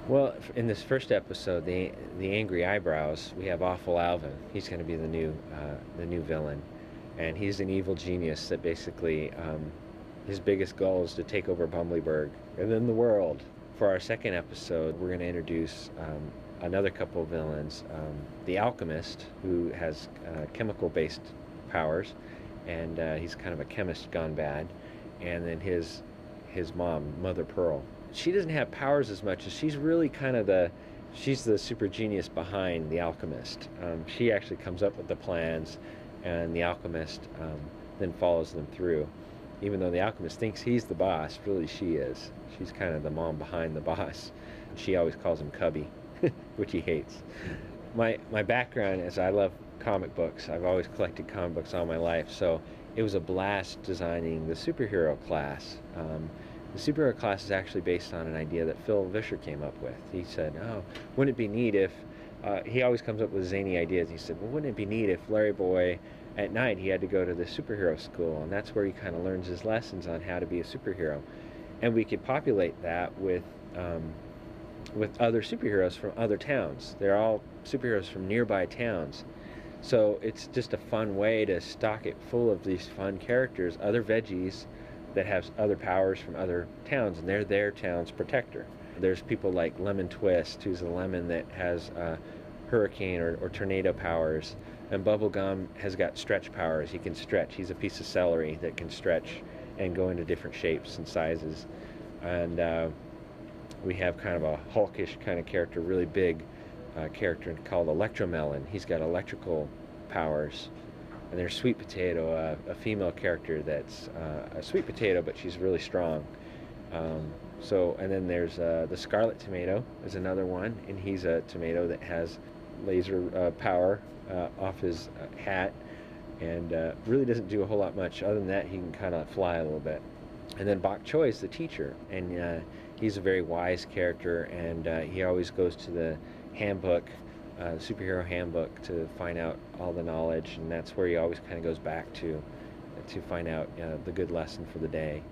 Well, in this first episode, the angry eyebrows, we have Awful Alvin. He's going to be the new villain, and he's an evil genius that basically his biggest goal is to take over Bumbleberg and then the world. For our second episode, we're going to introduce another couple of villains: the alchemist, who has chemical-based powers, and he's kind of a chemist gone bad, and then his mom, Mother Pearl. She doesn't have powers as much as she's really kind of she's the super genius behind the alchemist. She actually comes up with the plans, and the alchemist then follows them through. Even though the alchemist thinks he's the boss, really she is. She's kind of the mom behind the boss. She always calls him Cubby, which he hates. My background is I love comic books. I've always collected comic books all my life, so it was a blast designing the superhero class. The superhero class is actually based on an idea that Phil Vischer came up with. He said, "Oh, wouldn't it be neat if..." he always comes up with zany ideas. He said, "Well, wouldn't it be neat if Larryboy, at night, he had to go to the superhero school, and that's where he kind of learns his lessons on how to be a superhero, and we could populate that with other superheroes from other towns. They're all superheroes from nearby towns." So it's just a fun way to stock it full of these fun characters, other veggies that have other powers from other towns, and they're their town's protector. There's people like Lemon Twist, who's a lemon that has hurricane or tornado powers, and Bubblegum has got stretch powers. He can stretch. He's a piece of celery that can stretch and go into different shapes and sizes. And we have kind of a hulkish kind of character, really big character called Electromelon. He's got electrical powers. And there's Sweet Potato, a female character that's a sweet potato, but she's really strong. And then there's the Scarlet Tomato is another one, and he's a tomato that has laser power off his hat, and really doesn't do a whole lot much. Other than that, he can kind of fly a little bit. And then Bok Choy is the teacher, and he's a very wise character, and he always goes to the handbook, superhero handbook, to find out all the knowledge, and that's where he always kind of goes back to find out the good lesson for the day.